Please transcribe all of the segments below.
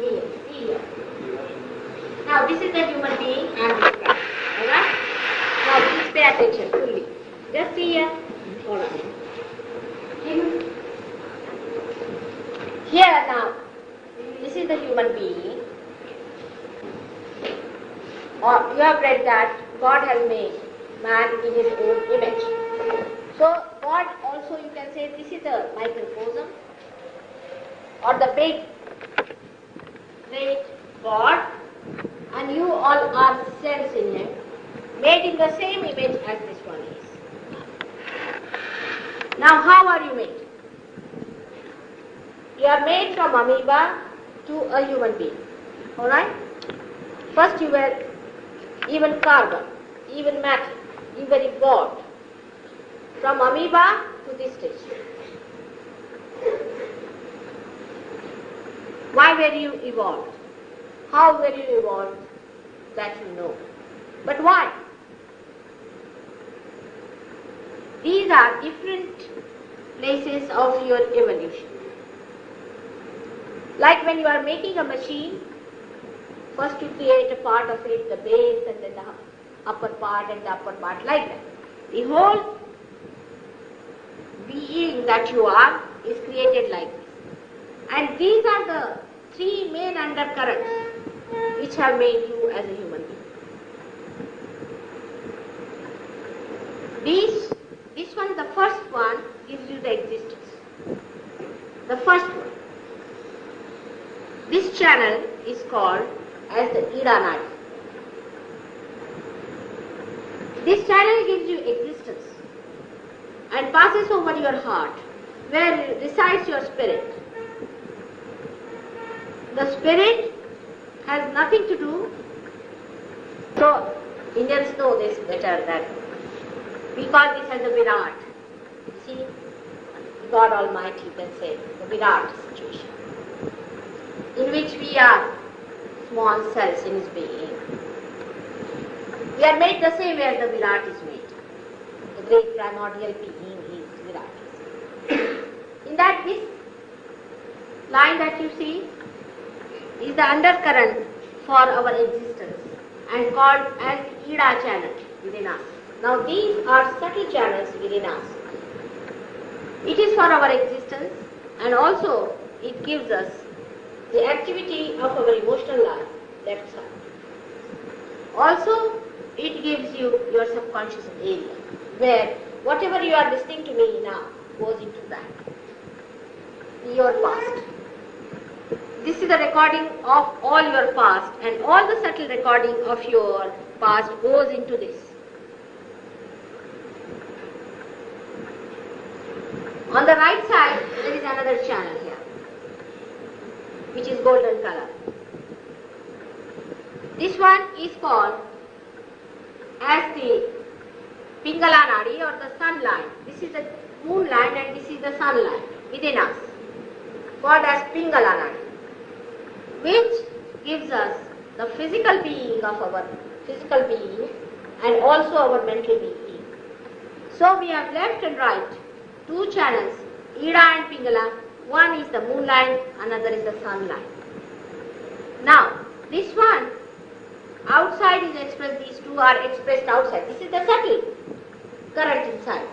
See here. Now this is the human being and this guy. Alright? Now please pay attention fully. Just see here. Alright. Here now, this is the human being. Or you have read that God has made man in his own image. So God also, you can say, this is the microcosm or the big great God, and you all are cells in him, made in the same image as this one is. Now how are you made? You are made from amoeba to a human being. Alright? First you were even carbon, even matter, you were evolved from amoeba to this stage. Why were you evolved? How were you evolved? That you know. But why? These are different places of your evolution. Like when you are making a machine, first you create a part of it, the base and then the upper part and the upper part, like that. The whole being that you are is created like this. And these are the three main undercurrents which have made you as a human being. This one, the first one, gives you the existence. The first one. This channel is called as the Ida Nadi. This channel gives you existence and passes over your heart, where resides your spirit. The spirit has nothing to do. So Indians know this better, that we call this as the Virat. See, God Almighty, you can say, the Virat situation, in which we are small cells in His being. We are made the same way as the Virat is made. The great primordial being is Virat. In that, this line that you see is the undercurrent for our existence and called as Ida channel within us. Now these are subtle channels within us. It is for our existence, and also it gives us the activity of our emotional life, left side. Also it gives you your subconscious area, where whatever you are listening to me now goes into that. Your past. This is the recording of all your past, and all the subtle recording of your past goes into this. On the right side, there is another channel here, which is golden color. This one is called as the Pingala Nadi, or the sun line. This is the moon line and this is the sun line within us, called as Pingala Nadi, which gives us the physical being of our physical being and also our mental being. So we have left and right two channels, Ida and Pingala. One is the moon line, another is the sun line. Now, this one outside is expressed, these two are expressed outside. This is the subtle current inside.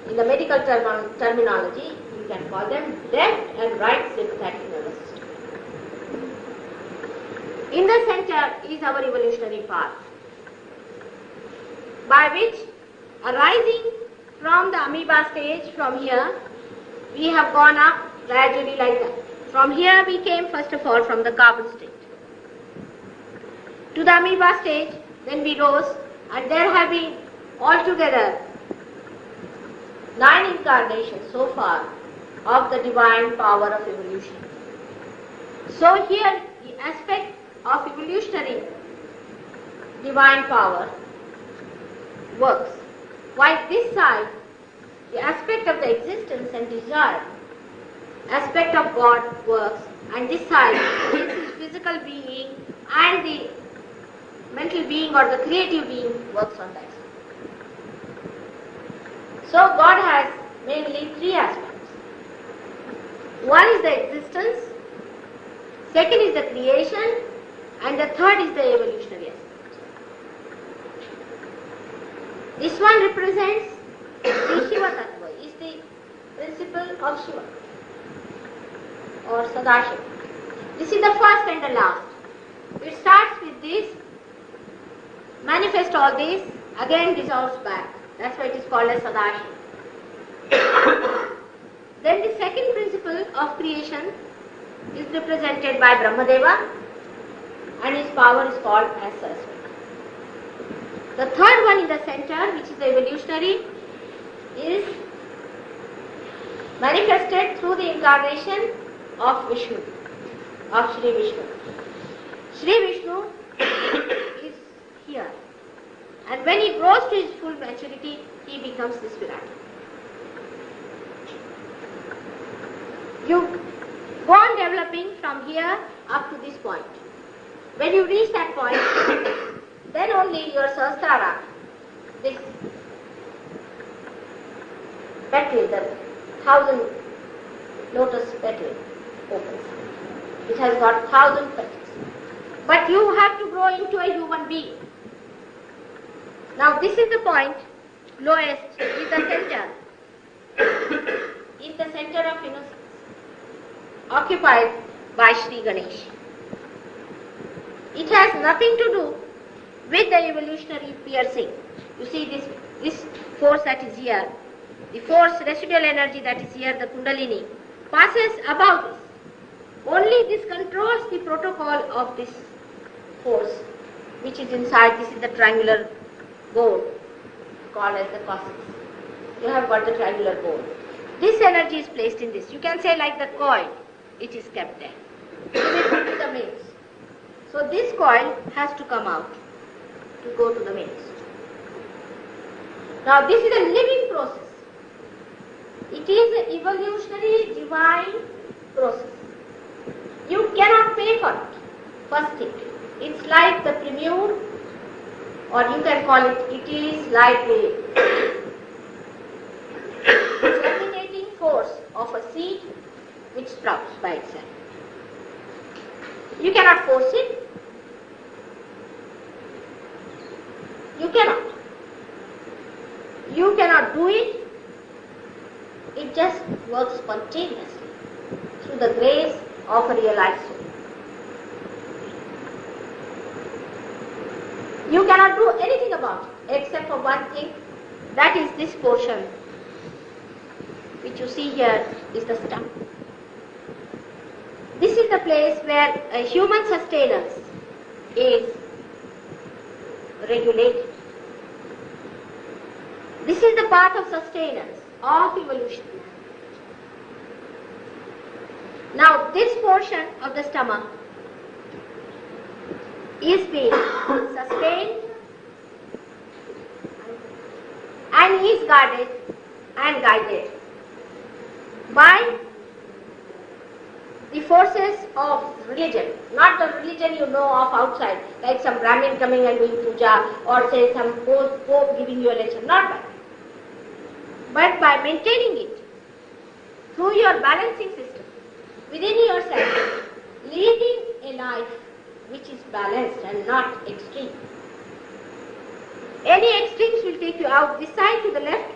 In the medical terminology, you can call them left and right sympathetic nervous system. In the center is our evolutionary path, by which, arising from the amoeba stage, from here, we have gone up gradually like that. From here we came first of all from the carbon state to the amoeba stage, then we rose, and there have been altogether 9 incarnations so far of the divine power of evolution. So here the aspect of evolutionary divine power works, while this side, the aspect of the existence and desire, aspect of God works, and this side, this is physical being and the mental being or the creative being works on that side. So God has mainly 3 aspects. One is the existence, second is the creation, and the third is the evolutionary aspect. This one represents the Shiva Tattva, is the principle of Shiva or Sadashiva. This is the first and the last. It starts with this, manifests all this, again dissolves back. That's why it is called as Sadashiva. Then the second principle of creation is represented by Brahmadeva, and his power is called as Saraswati. The third one in the center, which is the evolutionary, is manifested through the incarnation of Vishnu, of Shri Vishnu. Shri Vishnu is here, and when he grows to his full maturity, he becomes this Virat. You go on developing from here up to this point. When you reach that point, then only your Sahasrara, this petal, the 1,000 lotus petal opens. It has got 1,000 petals. But you have to grow into a human being. Now this is the point, lowest, is the center. Is the center of innocence, occupied by Sri Ganesh. It has nothing to do with the evolutionary piercing. You see this force that is here, the force, residual energy that is here, the Kundalini, passes above this. Only this controls the protocol of this force, which is inside. This is the triangular bone called as the cosmos. You have got the triangular bone. This energy is placed in this. You can say like the coil, it is kept there. It is put to the mains. So this coil has to come out to go to the mains. Now this is a living process. It is an evolutionary divine process. You cannot pay for it. First thing, it's like the premiere, or you can call it, it is like the germinating force of a seed which sprouts by itself. You cannot force it. You cannot. You cannot do it. It just works spontaneously through the grace of a realized soul. You cannot do anything about it except for one thing, that is this portion which you see here is the stomach. This is the place where a human sustenance is regulated. This is the path of sustenance of evolution. Now this portion of the stomach is being sustained and is guarded and guided by the forces of religion, not the religion you know of outside, like some Brahmin coming and doing puja, or say some Pope giving you a lecture, not that. But by maintaining it through your balancing system within yourself, leading a life which is balanced and not extreme. Any extremes will take you out this side to the left,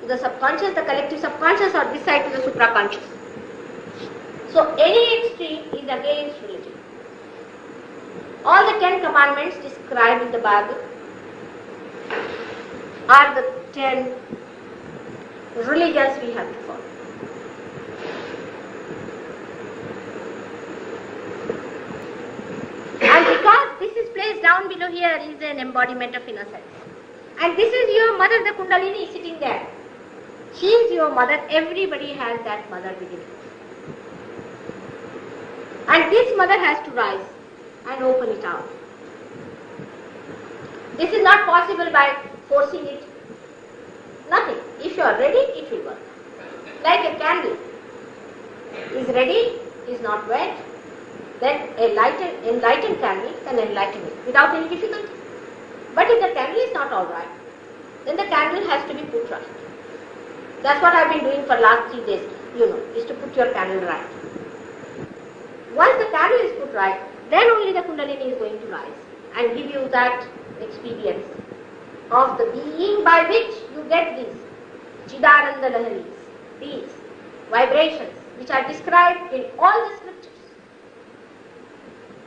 to the subconscious, the collective subconscious, or this side to the supraconscious. So any extreme is against religion. All the 10 commandments described in the Bible are the 10 religions we have to follow. And because this is placed down below here is an embodiment of innocence. And this is your mother, the Kundalini, sitting there. She is your mother. Everybody has that mother within it. And this mother has to rise and open it out. This is not possible by forcing it. Nothing. If you are ready, it will work. Like a candle is ready, is not wet, then a enlightened candle can enlighten it without any difficulty. But if the candle is not alright, then the candle has to be put right. That's what I've been doing for last 3 days, is to put your candle right. Once the candle is put right, then only the Kundalini is going to rise and give you that experience of the being by which you get these Chidananda Laharis, these vibrations which are described in all the scriptures.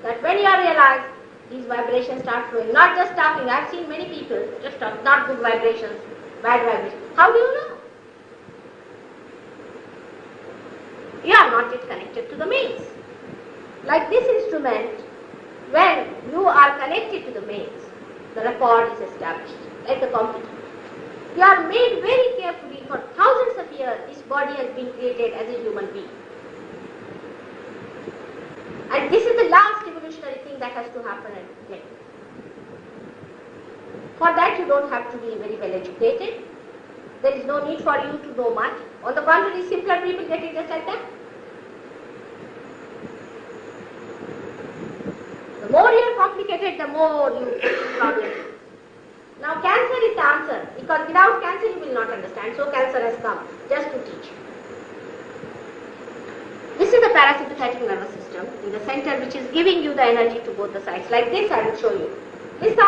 That when you are realized, these vibrations start flowing, not just talking. I have seen many people just talk, not good vibrations, bad vibrations. How do you know? You are not yet connected to the mains. Like this instrument, when you are connected to the mains, the rapport is established, like the computer. You are made very carefully for thousands of years. This body has been created as a human being. And this is the last evolutionary thing that has to happen at the end. For that you don't have to be very well educated. There is no need for you to know much. On the contrary, simpler people get it just like that. The more you are complicated, the more you problem. Now cancer is the answer, because without cancer you will not understand. So cancer has come just to teach. This is the parasympathetic nervous system in the center, which is giving you the energy to both the sides. Like this I will show you. This